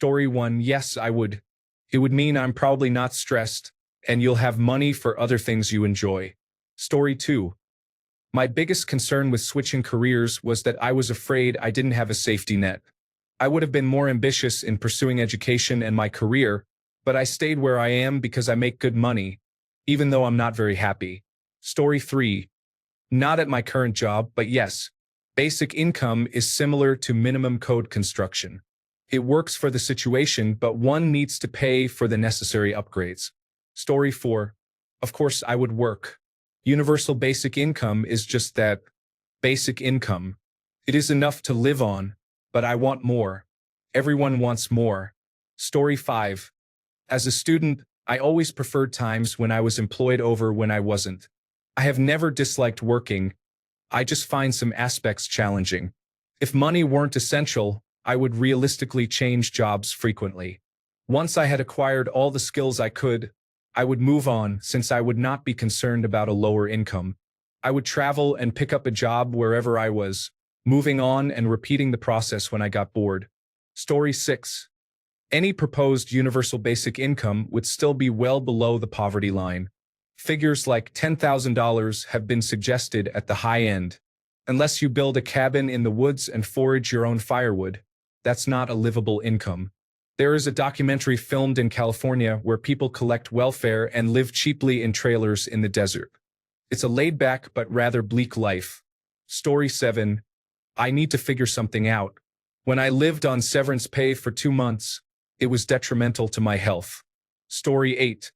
Story 1, yes, I would. It would mean I'm probably not stressed, and you'll have money for other things you enjoy. Story 2, my biggest concern with switching careers was that I was afraid I didn't have a safety net. I would have been more ambitious in pursuing education and my career, but I stayed where I am because I make good money, even though I'm not very happy. Story 3, not at my current job, but yes, basic income is similar to minimum code construction. It works for the situation, but one needs to pay for the necessary upgrades. Story 4, of course I would work. Universal basic income is just that, basic income. It is enough to live on, but I want more. Everyone wants more. Story 5, as a student, I always preferred times when I was employed over when I wasn't. I have never disliked working. I just find some aspects challenging. If money weren't essential, I would realistically change jobs frequently. Once I had acquired all the skills I could, I would move on since I would not be concerned about a lower income. I would travel and pick up a job wherever I was, moving on and repeating the process when I got bored. Story 6, any proposed universal basic income would still be well below the poverty line. Figures like $10,000 have been suggested at the high end. Unless you build a cabin in the woods and forage your own firewood, that's not a livable income. There is a documentary filmed in California where people collect welfare and live cheaply in trailers in the desert. It's a laid-back but rather bleak life. Story 7, I need to figure something out. When I lived on severance pay for 2 months, it was detrimental to my health. Story 8,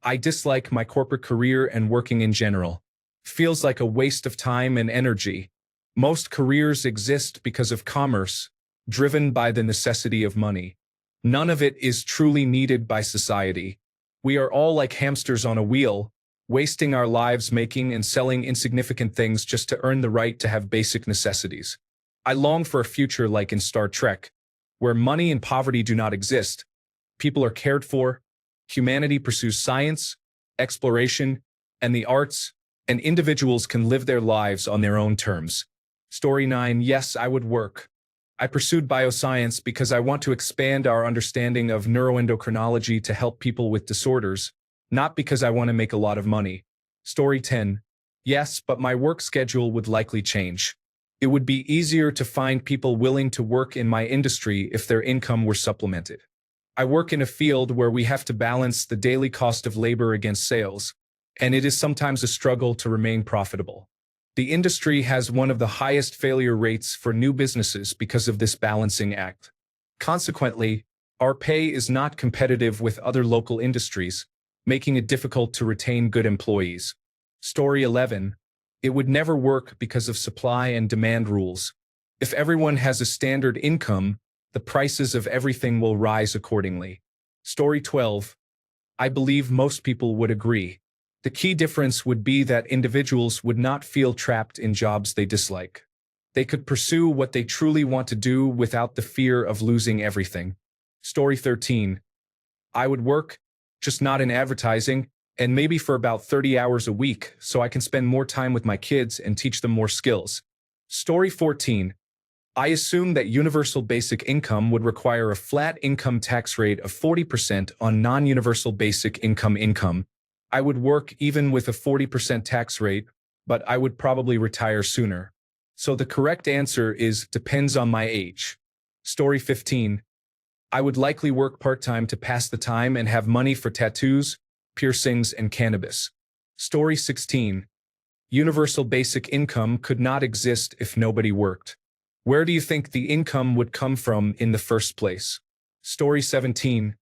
I dislike my corporate career and working in general. Feels like a waste of time and energy. Most careers exist because of commerce, driven by the necessity of money. None of it is truly needed by society. We are all like hamsters on a wheel, wasting our lives making and selling insignificant things just to earn the right to have basic necessities. I long for a future like in Star Trek, where money and poverty do not exist. People are cared for, humanity pursues science, exploration, and the arts, and individuals can live their lives on their own terms. Story 9, yes, I would work. I pursued bioscience because I want to expand our understanding of neuroendocrinology to help people with disorders, not because I want to make a lot of money. Story 10, yes, but my work schedule would likely change. It would be easier to find people willing to work in my industry if their income were supplemented. I work in a field where we have to balance the daily cost of labor against sales, and it is sometimes a struggle to remain profitable. The industry has one of the highest failure rates for new businesses because of this balancing act. Consequently, our pay is not competitive with other local industries, making it difficult to retain good employees. Story 11, it would never work because of supply and demand rules. If everyone has a standard income, the prices of everything will rise accordingly. Story 12, I believe most people would agree. The key difference would be that individuals would not feel trapped in jobs they dislike. They could pursue what they truly want to do without the fear of losing everything. Story 13, I would work, just not in advertising, and maybe for about 30 hours a week so I can spend more time with my kids and teach them more skills. Story 14, I assume that universal basic income would require a flat income tax rate of 40% on non-universal basic income. I would work even with a 40% tax rate, but I would probably retire sooner. So the correct answer is depends on my age. Story 15, I would likely work part-time to pass the time and have money for tattoos, piercings, and cannabis. Story 16, universal basic income could not exist if nobody worked. Where do you think the income would come from in the first place? Story 17,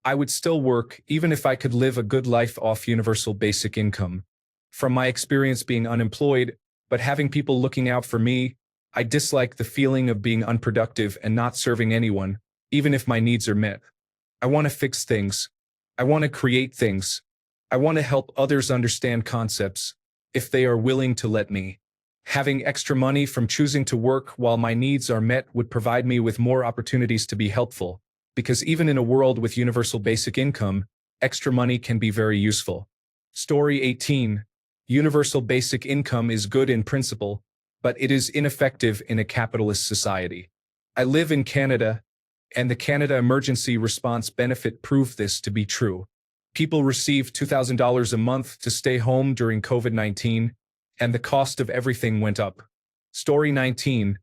I would still work even if I could live a good life off universal basic income. From my experience being unemployed, but having people looking out for me, I dislike the feeling of being unproductive and not serving anyone, even if my needs are met. I want to fix things. I want to create things. I want to help others understand concepts, if they are willing to let me. Having extra money from choosing to work while my needs are met would provide me with more opportunities to be helpful, because even in a world with universal basic income, extra money can be very useful. Story 18, universal basic income is good in principle, but it is ineffective in a capitalist society. I live in Canada, and the Canada Emergency Response Benefit proved this to be true. People received $2,000 a month to stay home during COVID-19, and the cost of everything went up. Story 19.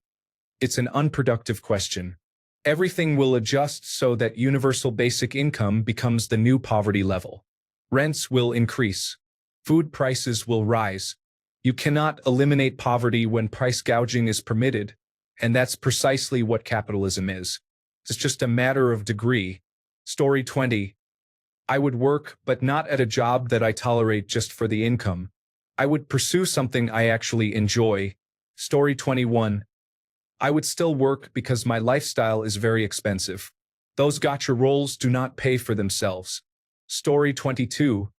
It's an unproductive question. Everything will adjust so that universal basic income becomes the new poverty level. Rents will increase. Food prices will rise. You cannot eliminate poverty when price gouging is permitted, and that's precisely what capitalism is. It's just a matter of degree. Story 20. I would work, but not at a job that I tolerate just for the income. I would pursue something I actually enjoy. Story 21. I would still work because my lifestyle is very expensive. Those gotcha roles do not pay for themselves. Story 22.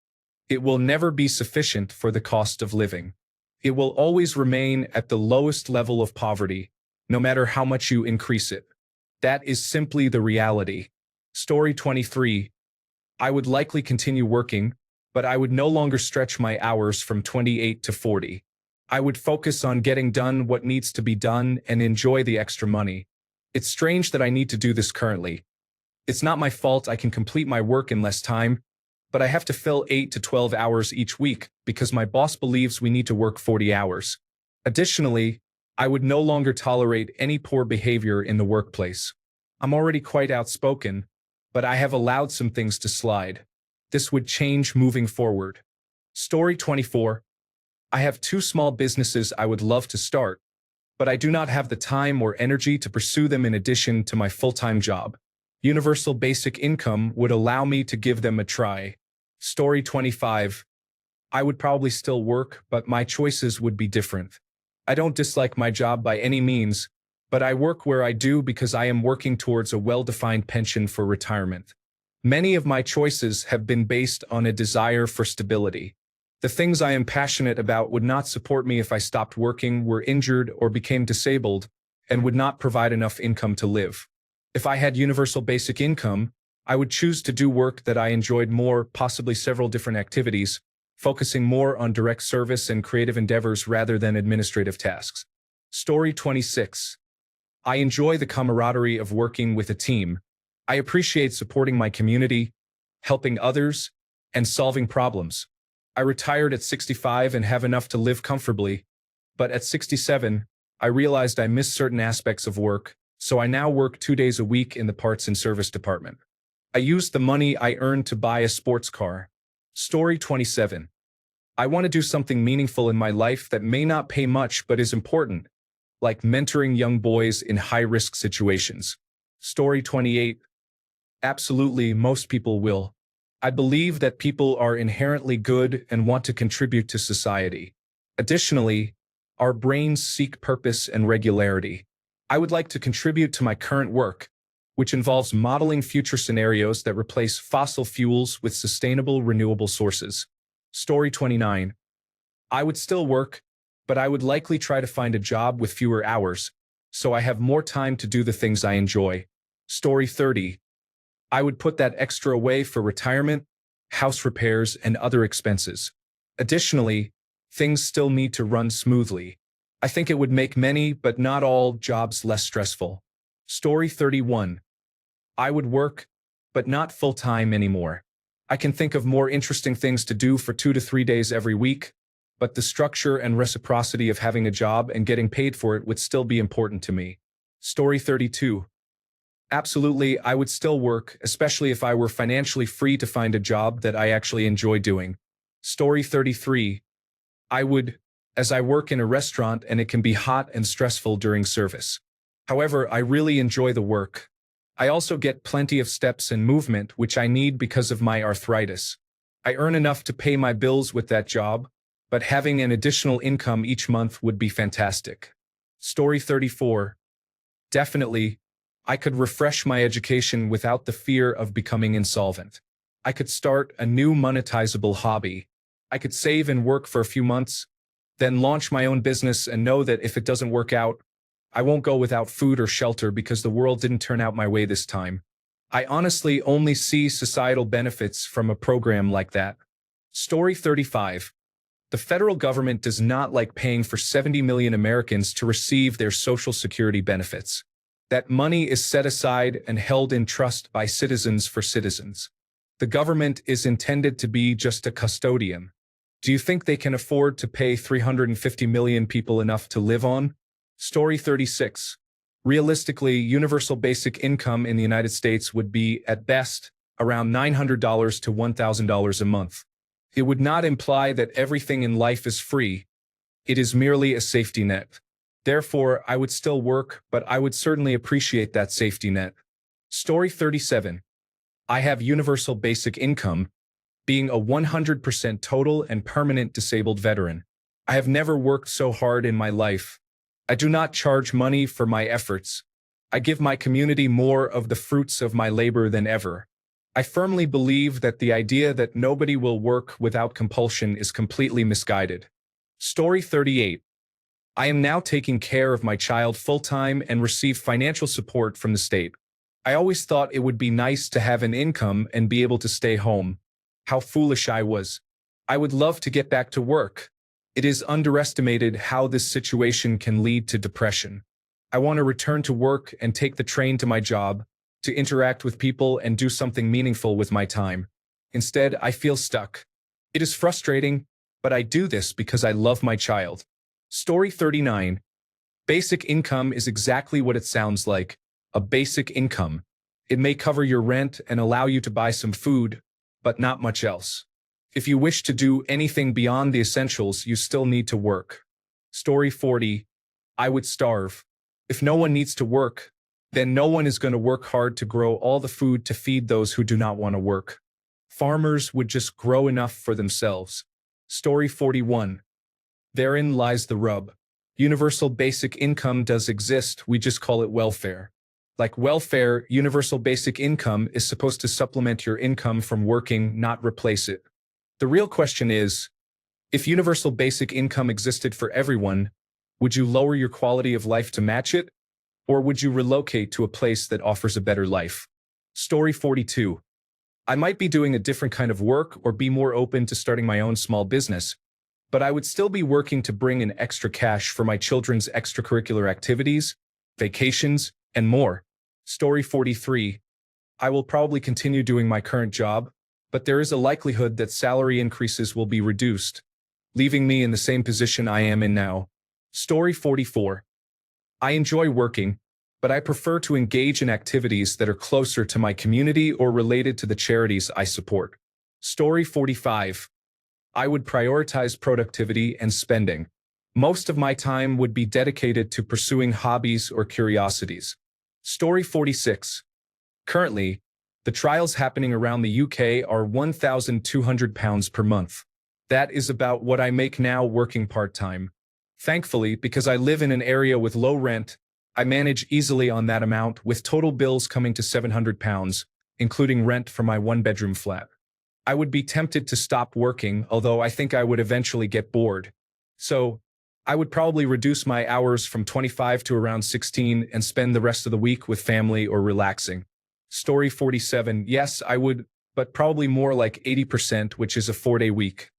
It will never be sufficient for the cost of living. It will always remain at the lowest level of poverty, no matter how much you increase it. That is simply the reality. Story 23. I would likely continue working, but I would no longer stretch my hours from 28 to 40. I would focus on getting done what needs to be done and enjoy the extra money. It's strange that I need to do this currently. It's not my fault I can complete my work in less time, but I have to fill 8 to 12 hours each week because my boss believes we need to work 40 hours. Additionally, I would no longer tolerate any poor behavior in the workplace. I'm already quite outspoken, but I have allowed some things to slide. This would change moving forward. Story 24. I have 2 small businesses I would love to start, but I do not have the time or energy to pursue them in addition to my full-time job. Universal basic income would allow me to give them a try. Story 25. I would probably still work, but my choices would be different. I don't dislike my job by any means, but I work where I do because I am working towards a well-defined pension for retirement. Many of my choices have been based on a desire for stability. The things I am passionate about would not support me if I stopped working, were injured, or became disabled, and would not provide enough income to live. If I had universal basic income, I would choose to do work that I enjoyed more, possibly several different activities, focusing more on direct service and creative endeavors rather than administrative tasks. Story 26. I enjoy the camaraderie of working with a team. I appreciate supporting my community, helping others, and solving problems. I retired at 65 and have enough to live comfortably, but at 67, I realized I missed certain aspects of work, so I now work 2 days a week in the parts and service department. I used the money I earned to buy a sports car. Story 27. I want to do something meaningful in my life that may not pay much but is important, like mentoring young boys in high-risk situations. Story 28. Absolutely, most people will. I believe that people are inherently good and want to contribute to society. Additionally, our brains seek purpose and regularity. I would like to contribute to my current work, which involves modeling future scenarios that replace fossil fuels with sustainable, renewable sources. Story 29. I would still work, but I would likely try to find a job with fewer hours, so I have more time to do the things I enjoy. Story 30. I would put that extra away for retirement, house repairs, and other expenses. Additionally, things still need to run smoothly. I think it would make many, but not all, jobs less stressful. Story 31. I would work, but not full-time anymore. I can think of more interesting things to do for 2 to 3 days every week, but the structure and reciprocity of having a job and getting paid for it would still be important to me. Story 32. Absolutely, I would still work, especially if I were financially free to find a job that I actually enjoy doing. Story 33. I would, as I work in a restaurant and it can be hot and stressful during service. However, I really enjoy the work. I also get plenty of steps and movement, which I need because of my arthritis. I earn enough to pay my bills with that job, but having an additional income each month would be fantastic. Story 34. Definitely, I could refresh my education without the fear of becoming insolvent. I could start a new monetizable hobby. I could save and work for a few months, then launch my own business and know that if it doesn't work out, I won't go without food or shelter because the world didn't turn out my way this time. I honestly only see societal benefits from a program like that. Story 35. The federal government does not like paying for 70 million Americans to receive their Social Security benefits. That money is set aside and held in trust by citizens for citizens. The government is intended to be just a custodian. Do you think they can afford to pay 350 million people enough to live on? Story 36. Realistically, universal basic income in the United States would be, at best, around $900 to $1,000 a month. It would not imply that everything in life is free. It is merely a safety net. Therefore, I would still work, but I would certainly appreciate that safety net. Story 37. I have universal basic income, being a 100% total and permanent disabled veteran. I have never worked so hard in my life. I do not charge money for my efforts. I give my community more of the fruits of my labor than ever. I firmly believe that the idea that nobody will work without compulsion is completely misguided. Story 38. I am now taking care of my child full-time and receive financial support from the state. I always thought it would be nice to have an income and be able to stay home. How foolish I was. I would love to get back to work. It is underestimated how this situation can lead to depression. I want to return to work and take the train to my job, to interact with people and do something meaningful with my time. Instead, I feel stuck. It is frustrating, but I do this because I love my child. Story 39. Basic income is exactly what it sounds like, a basic income. It may cover your rent and allow you to buy some food, but not much else. If you wish to do anything beyond the essentials, you still need to work. Story 40. I would starve. If no one needs to work, then no one is going to work hard to grow all the food to feed those who do not want to work. Farmers would just grow enough for themselves. Story 41. Therein lies the rub. Universal basic income does exist, we just call it welfare. Like welfare, universal basic income is supposed to supplement your income from working, not replace it. The real question is, if universal basic income existed for everyone, would you lower your quality of life to match it? Or would you relocate to a place that offers a better life? Story 42. I might be doing a different kind of work or be more open to starting my own small business, but I would still be working to bring in extra cash for my children's extracurricular activities, vacations, and more. Story 43. I will probably continue doing my current job, but there is a likelihood that salary increases will be reduced, leaving me in the same position I am in now. Story 44. I enjoy working, but I prefer to engage in activities that are closer to my community or related to the charities I support. Story 45. I would prioritize productivity and spending. Most of my time would be dedicated to pursuing hobbies or curiosities. Story 46. Currently, the trials happening around the UK are £1,200 per month. That is about what I make now working part-time. Thankfully, because I live in an area with low rent, I manage easily on that amount, with total bills coming to £700, including rent for my one-bedroom flat. I would be tempted to stop working, although I think I would eventually get bored. So, I would probably reduce my hours from 25 to around 16 and spend the rest of the week with family or relaxing. Story 47. Yes, I would, but probably more like 80%, which is a 4-day week.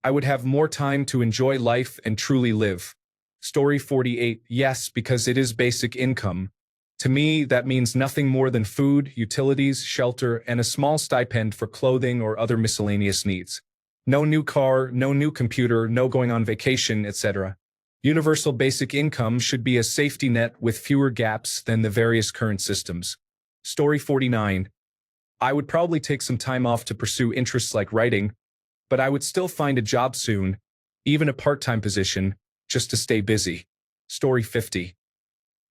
I would have more time to enjoy life and truly live. Story 48. Yes, because it is basic income. To me, that means nothing more than food, utilities, shelter, and a small stipend for clothing or other miscellaneous needs. No new car, no new computer, no going on vacation, etc. Universal basic income should be a safety net with fewer gaps than the various current systems. Story 49. I would probably take some time off to pursue interests like writing, but I would still find a job soon, even a part-time position, just to stay busy. Story 50.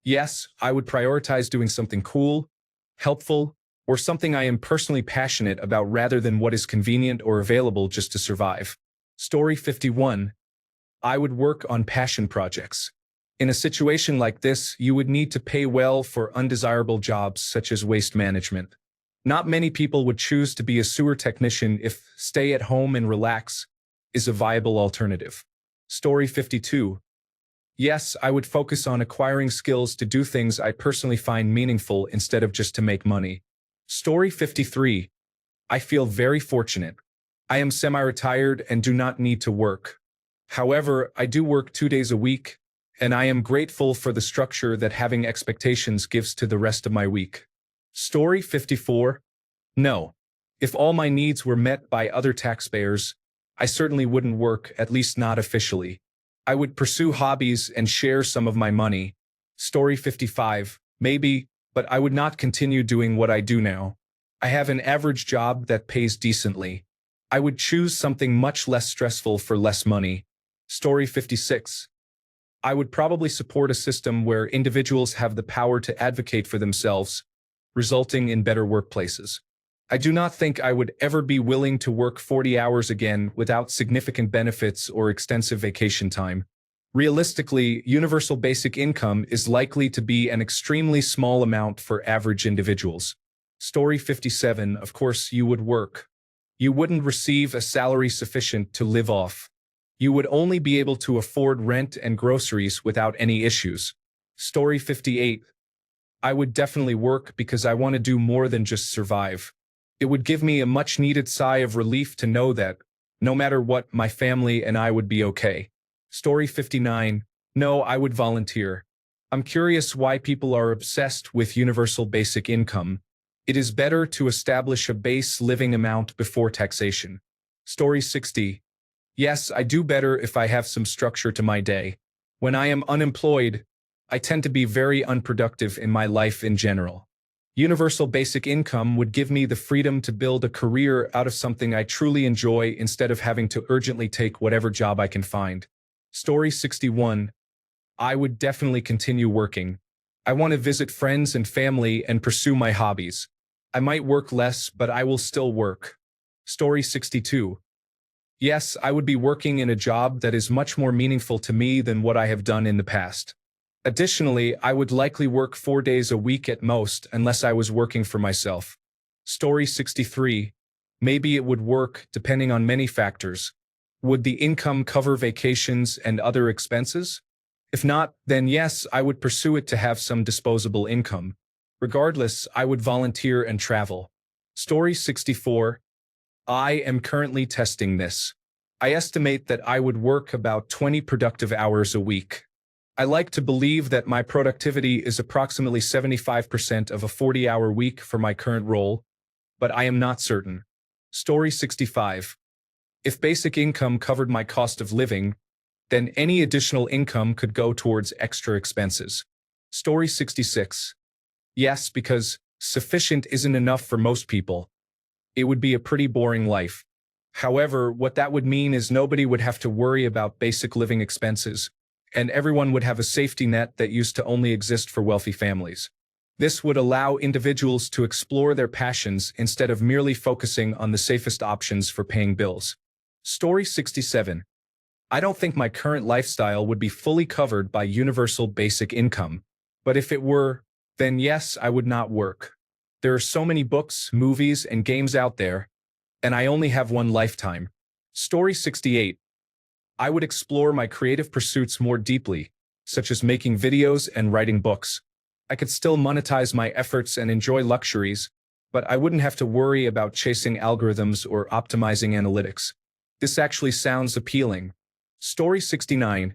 Yes, I would prioritize doing something cool, helpful, or something I am personally passionate about rather than what is convenient or available just to survive. Story 51. I would work on passion projects. In a situation like this, you would need to pay well for undesirable jobs such as waste management. Not many people would choose to be a sewer technician if stay at home and relax is a viable alternative. Story 52. Yes, I would focus on acquiring skills to do things I personally find meaningful instead of just to make money. Story 53. I feel very fortunate. I am semi-retired and do not need to work. However, I do work 2 days a week, and I am grateful for the structure that having expectations gives to the rest of my week. Story 54. No. If all my needs were met by other taxpayers, I certainly wouldn't work, at least not officially. I would pursue hobbies and share some of my money. Story 55. Maybe, but I would not continue doing what I do now. I have an average job that pays decently. I would choose something much less stressful for less money. Story 56. I would probably support a system where individuals have the power to advocate for themselves, resulting in better workplaces. I do not think I would ever be willing to work 40 hours again without significant benefits or extensive vacation time. Realistically, universal basic income is likely to be an extremely small amount for average individuals. Story 57. Of course, you would work. You wouldn't receive a salary sufficient to live off. You would only be able to afford rent and groceries without any issues. Story 58. I would definitely work because I want to do more than just survive. It would give me a much-needed sigh of relief to know that, no matter what, my family and I would be okay. Story 59. No, I would volunteer. I'm curious why people are obsessed with universal basic income. It is better to establish a base living amount before taxation. Story 60. Yes, I do better if I have some structure to my day. When I am unemployed, I tend to be very unproductive in my life in general. Universal basic income would give me the freedom to build a career out of something I truly enjoy instead of having to urgently take whatever job I can find. Story 61. I would definitely continue working. I want to visit friends and family and pursue my hobbies. I might work less, but I will still work. Story 62. Yes, I would be working in a job that is much more meaningful to me than what I have done in the past. Additionally, I would likely work 4 days a week at most unless I was working for myself. Story 63. Maybe it would work depending on many factors. Would the income cover vacations and other expenses? If not, then yes, I would pursue it to have some disposable income. Regardless, I would volunteer and travel. Story 64. I am currently testing this. I estimate that I would work about 20 productive hours a week. I like to believe that my productivity is approximately 75% of a 40-hour week for my current role, but I am not certain. Story 65. If basic income covered my cost of living, then any additional income could go towards extra expenses. Story 66. Yes, because sufficient isn't enough for most people. It would be a pretty boring life. However, what that would mean is nobody would have to worry about basic living expenses, and everyone would have a safety net that used to only exist for wealthy families. This would allow individuals to explore their passions instead of merely focusing on the safest options for paying bills. Story 67. I don't think my current lifestyle would be fully covered by universal basic income, but if it were, then yes, I would not work. There are so many books, movies, and games out there, and I only have one lifetime. Story 68. I would explore my creative pursuits more deeply, such as making videos and writing books. I could still monetize my efforts and enjoy luxuries, but I wouldn't have to worry about chasing algorithms or optimizing analytics. This actually sounds appealing. Story 69.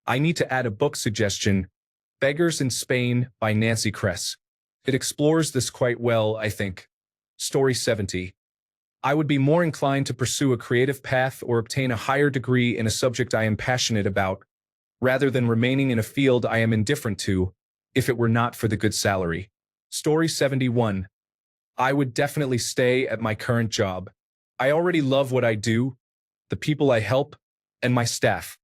I need to add a book suggestion, Beggars in Spain by Nancy Kress. It explores this quite well, I think. Story 70. I would be more inclined to pursue a creative path or obtain a higher degree in a subject I am passionate about, rather than remaining in a field I am indifferent to, if it were not for the good salary. Story 71. I would definitely stay at my current job. I already love what I do, the people I help, and my staff.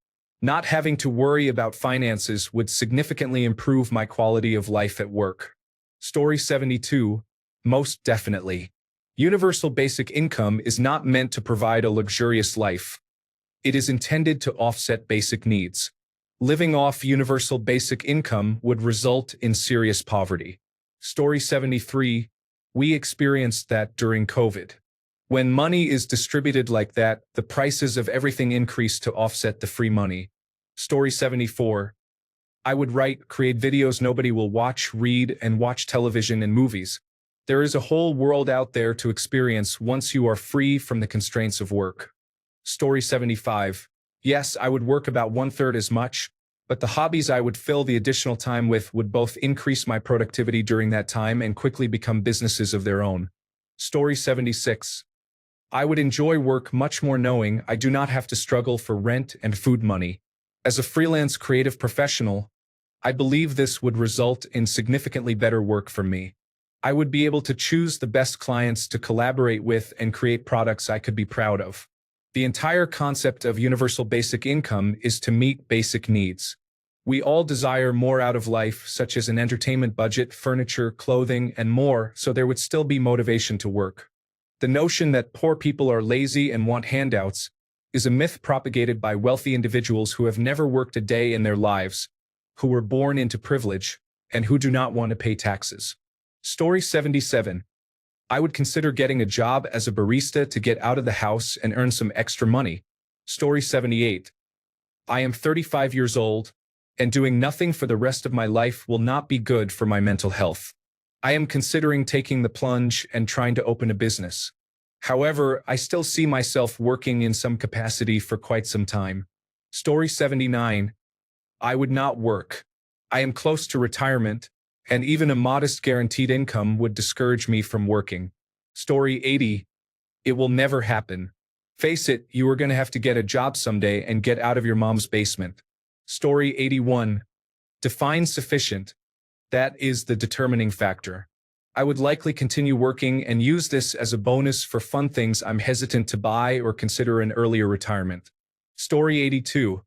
Not having to worry about finances would significantly improve my quality of life at work. Story 72. Most definitely. Universal basic income is not meant to provide a luxurious life. It is intended to offset basic needs. Living off universal basic income would result in serious poverty. Story 73. We experienced that during COVID. When money is distributed like that, the prices of everything increase to offset the free money. Story 74. I would write, create videos nobody will watch, read, and watch television and movies. There is a whole world out there to experience once you are free from the constraints of work. Story 75. Yes, I would work about 1/3 as much, but the hobbies I would fill the additional time with would both increase my productivity during that time and quickly become businesses of their own. Story 76. I would enjoy work much more knowing I do not have to struggle for rent and food money. As a freelance creative professional, I believe this would result in significantly better work for me. I would be able to choose the best clients to collaborate with and create products I could be proud of. The entire concept of universal basic income is to meet basic needs. We all desire more out of life, such as an entertainment budget, furniture, clothing, and more, so there would still be motivation to work. The notion that poor people are lazy and want handouts is a myth propagated by wealthy individuals who have never worked a day in their lives, who were born into privilege, and who do not want to pay taxes. Story 77. I would consider getting a job as a barista to get out of the house and earn some extra money. Story 78. I am 35 years old, and doing nothing for the rest of my life will not be good for my mental health. I am considering taking the plunge and trying to open a business. However, I still see myself working in some capacity for quite some time. Story 79. I would not work. I am close to retirement, and even a modest guaranteed income would discourage me from working. Story 80. It will never happen. Face it, you are going to have to get a job someday and get out of your mom's basement. Story 81. Define sufficient. That is the determining factor. I would likely continue working and use this as a bonus for fun things I'm hesitant to buy or consider an earlier retirement. Story 82.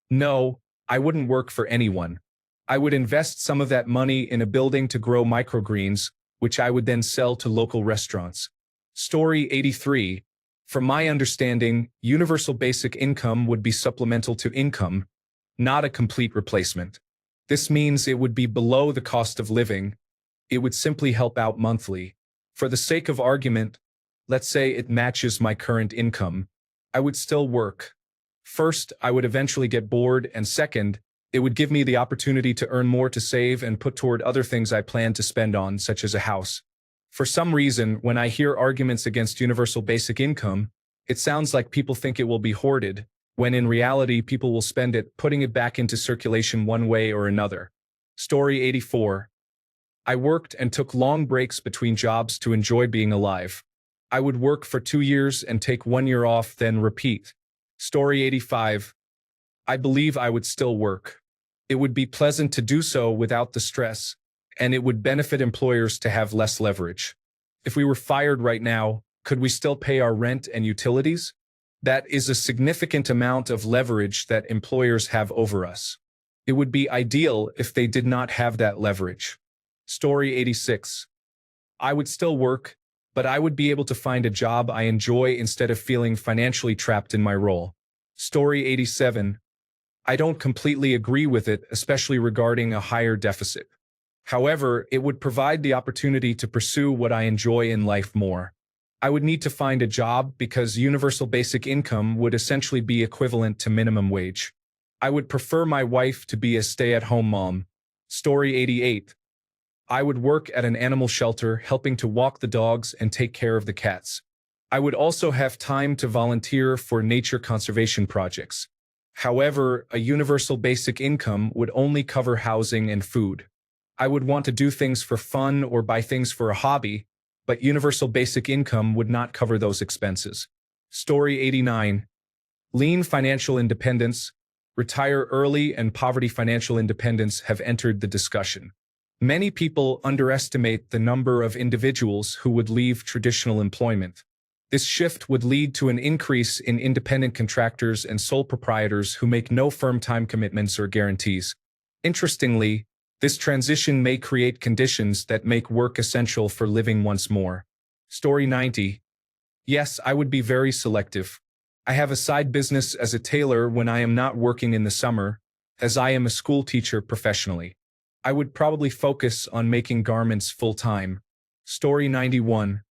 No, I wouldn't work for anyone. I would invest some of that money in a building to grow microgreens, which I would then sell to local restaurants. Story 83. From my understanding, universal basic income would be supplemental to income, not a complete replacement. This means it would be below the cost of living. It would simply help out monthly. For the sake of argument, let's say it matches my current income. I would still work. First, I would eventually get bored, and second, it would give me the opportunity to earn more to save and put toward other things I plan to spend on, such as a house. For some reason, when I hear arguments against universal basic income, it sounds like people think it will be hoarded, when in reality people will spend it putting it back into circulation one way or another. Story 84. I worked and took long breaks between jobs to enjoy being alive. I would work for 2 years and take 1 year off, then repeat. Story 85. I believe I would still work. It would be pleasant to do so without the stress, and it would benefit employers to have less leverage. If we were fired right now, could we still pay our rent and utilities? That is a significant amount of leverage that employers have over us. It would be ideal if they did not have that leverage. Story 86. I would still work, but I would be able to find a job I enjoy instead of feeling financially trapped in my role. Story 87. I don't completely agree with it, especially regarding a higher deficit. However, it would provide the opportunity to pursue what I enjoy in life more. I would need to find a job because universal basic income would essentially be equivalent to minimum wage. I would prefer my wife to be a stay-at-home mom. Story 88. I would work at an animal shelter, helping to walk the dogs and take care of the cats. I would also have time to volunteer for nature conservation projects. However, a universal basic income would only cover housing and food. I would want to do things for fun or buy things for a hobby, but universal basic income would not cover those expenses. Story 89. Lean financial independence, retire early, and poverty financial independence have entered the discussion. Many people underestimate the number of individuals who would leave traditional employment. This shift would lead to an increase in independent contractors and sole proprietors who make no firm time commitments or guarantees. Interestingly, this transition may create conditions that make work essential for living once more. Story 90. Yes, I would be very selective. I have a side business as a tailor when I am not working in the summer, as I am a school teacher professionally. I would probably focus on making garments full-time. Story 91.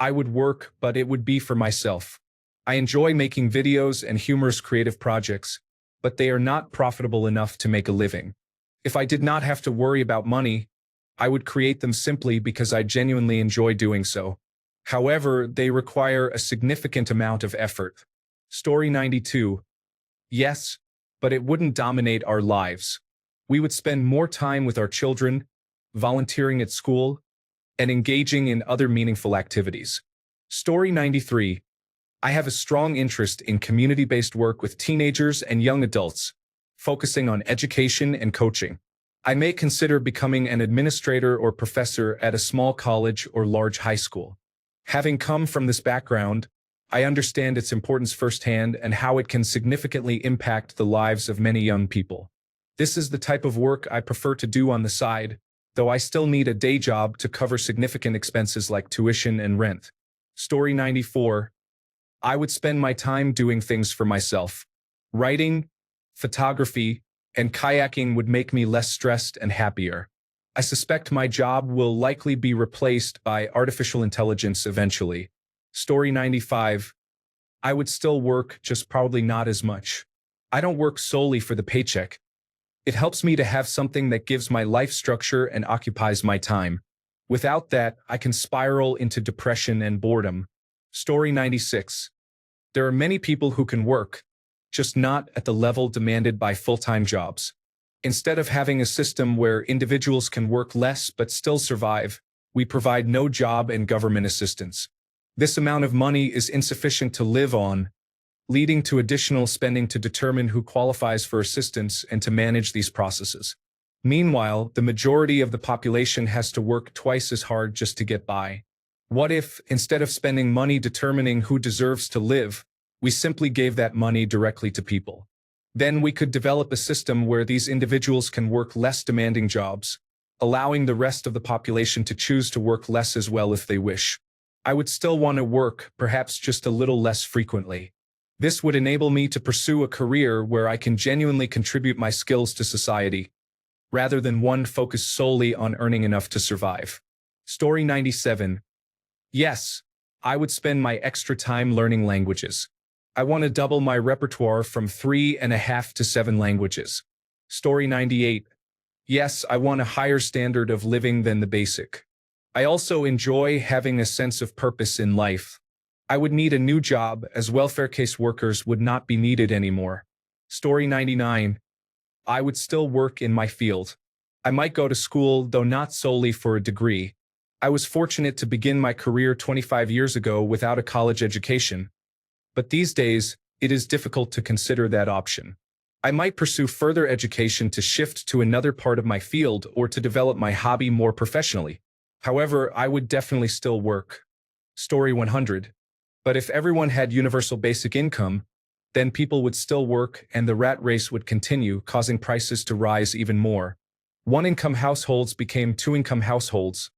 I would work, but it would be for myself. I enjoy making videos and humorous creative projects, but they are not profitable enough to make a living. If I did not have to worry about money, I would create them simply because I genuinely enjoy doing so. However, they require a significant amount of effort. Story 92. Yes, but it wouldn't dominate our lives. We would spend more time with our children, volunteering at school, and engaging in other meaningful activities. Story 93. I have a strong interest in community-based work with teenagers and young adults, focusing on education and coaching. I may consider becoming an administrator or professor at a small college or large high school. Having come from this background, I understand its importance firsthand and how it can significantly impact the lives of many young people. This is the type of work I prefer to do on the side, though I still need a day job to cover significant expenses like tuition and rent. Story 94. I would spend my time doing things for myself. Writing, photography, and kayaking would make me less stressed and happier. I suspect my job will likely be replaced by artificial intelligence eventually. Story 95. I would still work, just probably not as much. I don't work solely for the paycheck. It helps me to have something that gives my life structure and occupies my time. Without that, I can spiral into depression and boredom. Story 96. There are many people who can work, just not at the level demanded by full-time jobs. Instead of having a system where individuals can work less but still survive, we provide no job and government assistance. This amount of money is insufficient to live on, leading to additional spending to determine who qualifies for assistance and to manage these processes. Meanwhile, the majority of the population has to work twice as hard just to get by. What if, instead of spending money determining who deserves to live, we simply gave that money directly to people? Then we could develop a system where these individuals can work less demanding jobs, allowing the rest of the population to choose to work less as well if they wish. I would still want to work, perhaps just a little less frequently. This would enable me to pursue a career where I can genuinely contribute my skills to society, rather than one focused solely on earning enough to survive. Story 97. Yes, I would spend my extra time learning languages. I want to double my repertoire from 3.5 to 7 languages. Story 98. Yes, I want a higher standard of living than the basic. I also enjoy having a sense of purpose in life. I would need a new job, as welfare case workers would not be needed anymore. Story 99. I would still work in my field. I might go to school, though not solely for a degree. I was fortunate to begin my career 25 years ago without a college education. But these days, it is difficult to consider that option. I might pursue further education to shift to another part of my field or to develop my hobby more professionally. However, I would definitely still work. Story 100. But if everyone had universal basic income, then people would still work and the rat race would continue, causing prices to rise even more. One-income households became two-income households,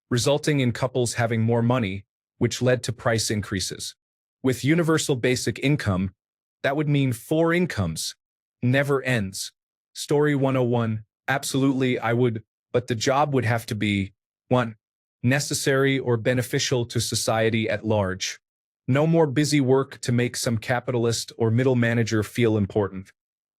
resulting in couples having more money, which led to price increases. With universal basic income, that would mean 4 incomes. Never ends. Story 101. Absolutely, I would, but the job would have to be 1. Necessary or beneficial to society at large. No more busy work to make some capitalist or middle manager feel important.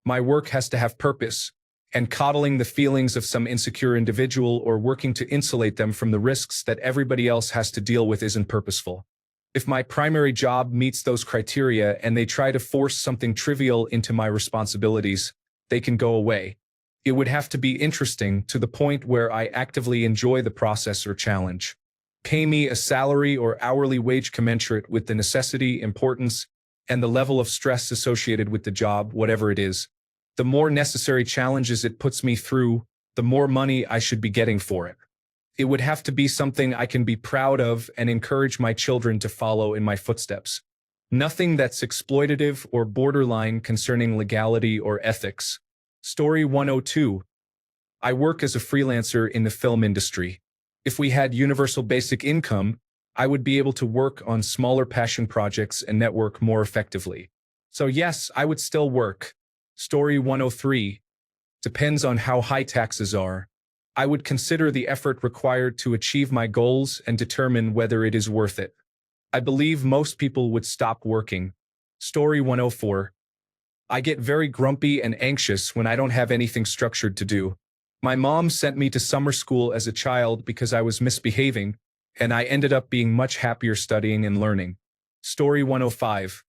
My work has to have purpose, and coddling the feelings of some insecure individual or working to insulate them from the risks that everybody else has to deal with isn't purposeful. If my primary job meets those criteria and they try to force something trivial into my responsibilities, they can go away. It would have to be interesting to the point where I actively enjoy the process or challenge. Pay me a salary or hourly wage commensurate with the necessity, importance, and the level of stress associated with the job, whatever it is. The more necessary challenges it puts me through, the more money I should be getting for it. It would have to be something I can be proud of and encourage my children to follow in my footsteps. Nothing that's exploitative or borderline concerning legality or ethics. Story 102. I work as a freelancer in the film industry. If we had universal basic income, I would be able to work on smaller passion projects and network more effectively. So yes, I would still work. Story 103. Depends on how high taxes are. I would consider the effort required to achieve my goals and determine whether it is worth it. I believe most people would stop working. Story 104. I get very grumpy and anxious when I don't have anything structured to do. My mom sent me to summer school as a child because I was misbehaving, and I ended up being much happier studying and learning. Story 105.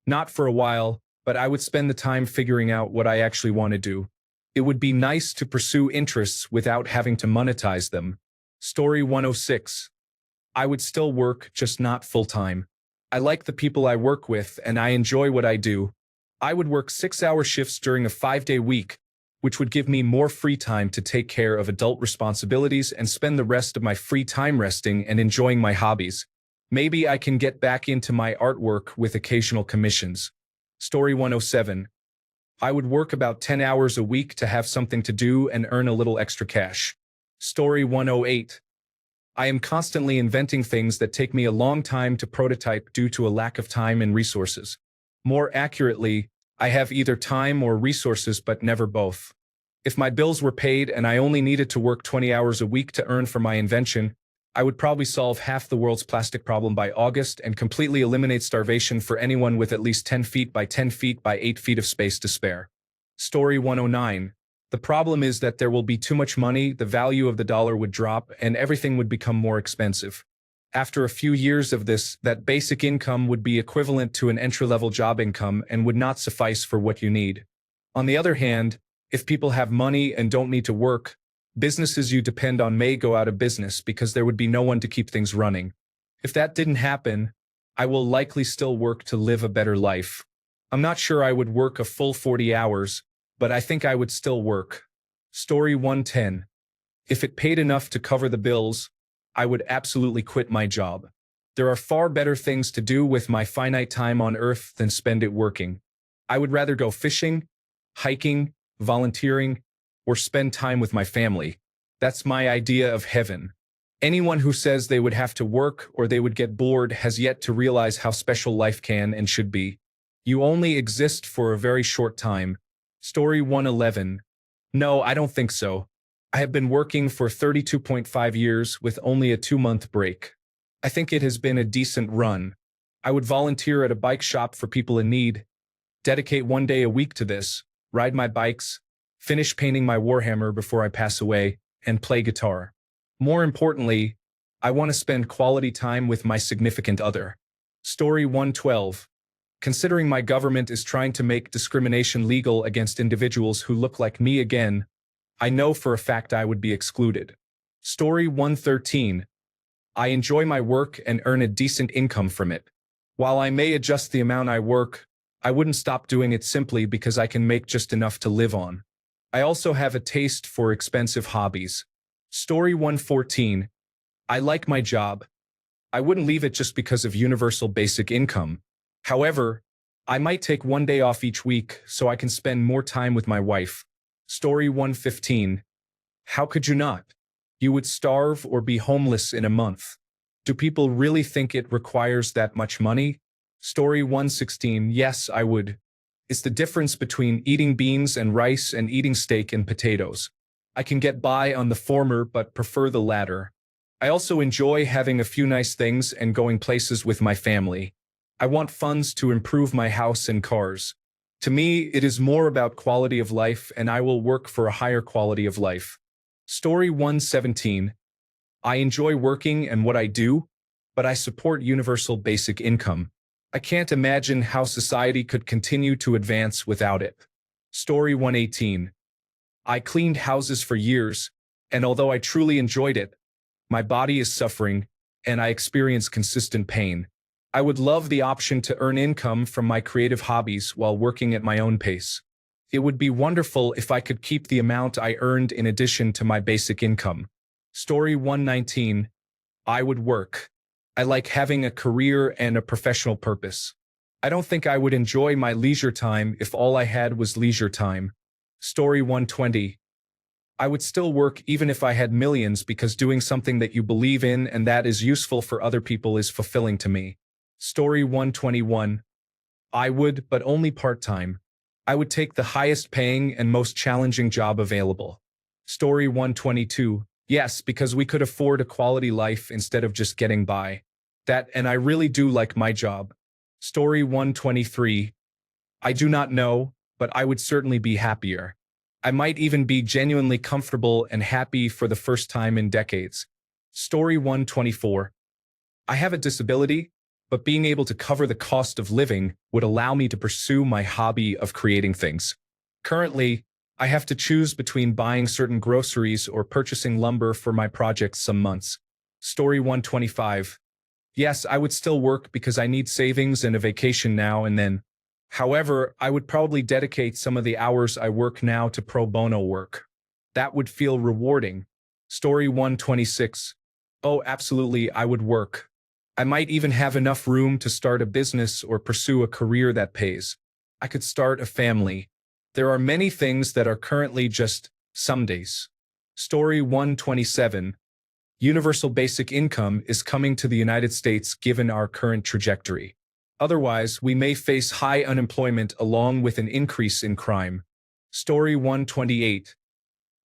Not for a while, but I would spend the time figuring out what I actually want to do. It would be nice to pursue interests without having to monetize them. Story 106. I would still work, just not full-time. I like the people I work with and I enjoy what I do. I would work 6-hour shifts during a 5-day week, which would give me more free time to take care of adult responsibilities and spend the rest of my free time resting and enjoying my hobbies. Maybe I can get back into my artwork with occasional commissions. Story 107. I would work about 10 hours a week to have something to do and earn a little extra cash. Story 108. I am constantly inventing things that take me a long time to prototype due to a lack of time and resources. More accurately, I have either time or resources but never both. If my bills were paid and I only needed to work 20 hours a week to earn for my invention, I would probably solve half the world's plastic problem by August and completely eliminate starvation for anyone with at least 10 feet by 10 feet by 8 feet of space to spare. Story 109. The problem is that there will be too much money, the value of the dollar would drop, and everything would become more expensive. After a few years of this, that basic income would be equivalent to an entry-level job income and would not suffice for what you need. On the other hand, if people have money and don't need to work, businesses you depend on may go out of business because there would be no one to keep things running. If that didn't happen, I will likely still work to live a better life. I'm not sure I would work a full 40 hours, but I think I would still work. Story 110. If it paid enough to cover the bills, I would absolutely quit my job. There are far better things to do with my finite time on Earth than spend it working. I would rather go fishing, hiking, volunteering, or spend time with my family. That's my idea of heaven. Anyone who says they would have to work or they would get bored has yet to realize how special life can and should be. You only exist for a very short time. Story 111. No, I don't think so. I have been working for 32.5 years with only a 2-month break. I think it has been a decent run. I would volunteer at a bike shop for people in need, dedicate 1 day a week to this, ride my bikes, finish painting my Warhammer before I pass away, and play guitar. More importantly, I want to spend quality time with my significant other. Story 112. Considering my government is trying to make discrimination legal against individuals who look like me again, I know for a fact I would be excluded. Story 113. I enjoy my work and earn a decent income from it. While I may adjust the amount I work, I wouldn't stop doing it simply because I can make just enough to live on. I also have a taste for expensive hobbies. Story 114. I like my job. I wouldn't leave it just because of universal basic income. However, I might take 1 day off each week so I can spend more time with my wife. Story 115. How could you not? You would starve or be homeless in a month. Do people really think it requires that much money? Story 116. Yes, I would. It's the difference between eating beans and rice and eating steak and potatoes. I can get by on the former but prefer the latter. I also enjoy having a few nice things and going places with my family. I want funds to improve my house and cars. To me, it is more about quality of life and I will work for a higher quality of life. Story 117. I enjoy working and what I do, but I support universal basic income. I can't imagine how society could continue to advance without it. Story 118. I cleaned houses for years, and although I truly enjoyed it, my body is suffering, and I experience consistent pain. I would love the option to earn income from my creative hobbies while working at my own pace. It would be wonderful if I could keep the amount I earned in addition to my basic income. Story 119. I would work. I like having a career and a professional purpose. I don't think I would enjoy my leisure time if all I had was leisure time. Story 120. I would still work even if I had millions because doing something that you believe in and that is useful for other people is fulfilling to me. Story 121. I would, but only part-time. I would take the highest paying and most challenging job available. Story 122. Yes, because we could afford a quality life instead of just getting by. That, and I really do like my job. Story 123. I do not know, but I would certainly be happier. I might even be genuinely comfortable and happy for the first time in decades. Story 124. I have a disability, but being able to cover the cost of living would allow me to pursue my hobby of creating things. Currently, I have to choose between buying certain groceries or purchasing lumber for my projects some months. Story 125. Yes, I would still work because I need savings and a vacation now and then. However, I would probably dedicate some of the hours I work now to pro bono work. That would feel rewarding. Story 126. Oh, absolutely, I would work. I might even have enough room to start a business or pursue a career that pays. I could start a family. There are many things that are currently just some days. Story 127. Universal basic income is coming to the United States given our current trajectory. Otherwise, we may face high unemployment along with an increase in crime. Story 128.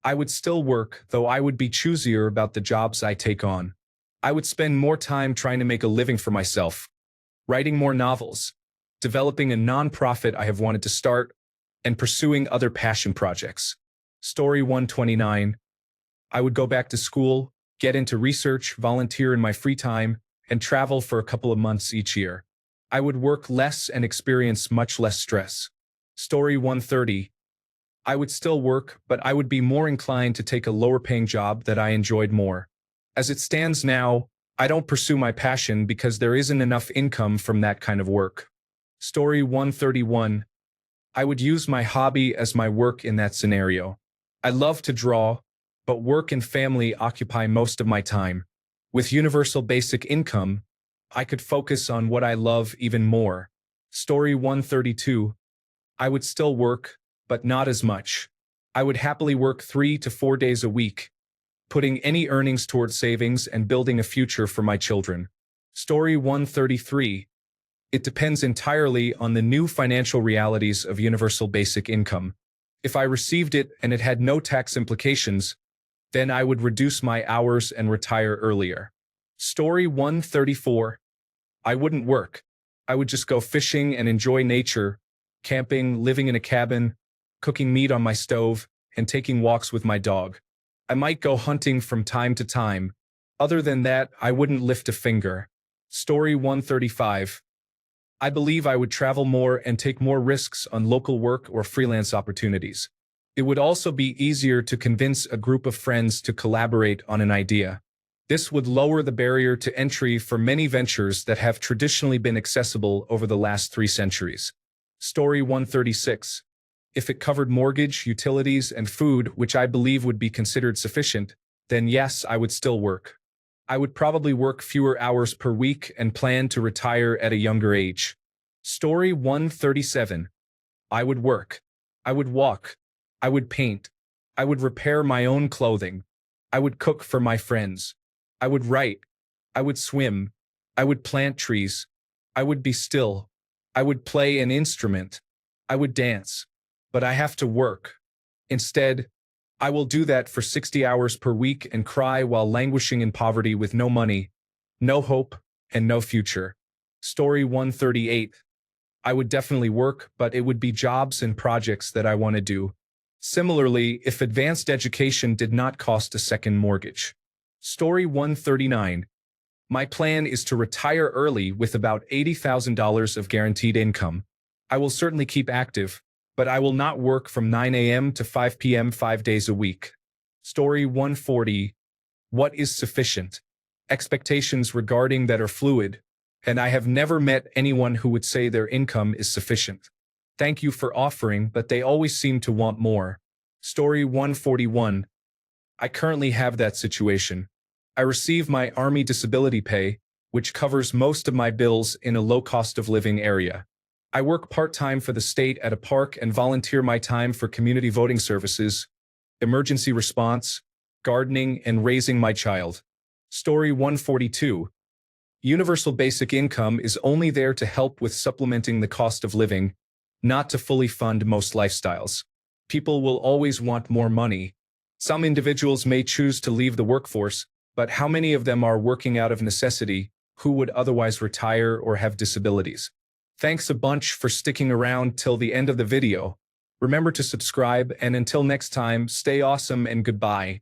I would still work, though I would be choosier about the jobs I take on. I would spend more time trying to make a living for myself, writing more novels, developing a nonprofit I have wanted to start, and pursuing other passion projects. Story 129. I would go back to school, get into research, volunteer in my free time, and travel for a couple of months each year. I would work less and experience much less stress. Story 130. I would still work, but I would be more inclined to take a lower-paying job that I enjoyed more. As it stands now, I don't pursue my passion because there isn't enough income from that kind of work. Story 131. I would use my hobby as my work in that scenario. I love to draw, but work and family occupy most of my time. With universal basic income, I could focus on what I love even more. Story 132. I would still work, but not as much. I would happily work 3 to 4 days a week, putting any earnings toward savings and building a future for my children. Story 133. It depends entirely on the new financial realities of universal basic income. If I received it and it had no tax implications, then I would reduce my hours and retire earlier. Story 134. I wouldn't work. I would just go fishing and enjoy nature, camping, living in a cabin, cooking meat on my stove, and taking walks with my dog. I might go hunting from time to time. Other than that, I wouldn't lift a finger. Story 135. I believe I would travel more and take more risks on local work or freelance opportunities. It would also be easier to convince a group of friends to collaborate on an idea. This would lower the barrier to entry for many ventures that have traditionally been accessible over the last 3 centuries. Story 136. If it covered mortgage, utilities, and food, which I believe would be considered sufficient, then yes, I would still work. I would probably work fewer hours per week and plan to retire at a younger age. Story 137. I would work. I would walk. I would paint. I would repair my own clothing. I would cook for my friends. I would write. I would swim. I would plant trees. I would be still. I would play an instrument. I would dance. But I have to work. Instead, I will do that for 60 hours per week and cry while languishing in poverty with no money, no hope, and no future. Story 138. I would definitely work, but it would be jobs and projects that I want to do. Similarly, if advanced education did not cost a second mortgage. Story 139. My plan is to retire early with about $80,000 of guaranteed income. I will certainly keep active, but I will not work from 9 a.m. to 5 p.m. 5 days a week. Story 140. What is sufficient? Expectations regarding that are fluid, and I have never met anyone who would say their income is sufficient. Thank you for offering, but they always seem to want more. Story 141. I currently have that situation. I receive my Army disability pay, which covers most of my bills in a low cost of living area. I work part-time for the state at a park and volunteer my time for community voting services, emergency response, gardening, and raising my child. Story 142. Universal basic income is only there to help with supplementing the cost of living, not to fully fund most lifestyles. People will always want more money. Some individuals may choose to leave the workforce, but how many of them are working out of necessity who would otherwise retire or have disabilities? Thanks a bunch for sticking around till the end of the video. Remember to subscribe, and until next time, stay awesome and goodbye.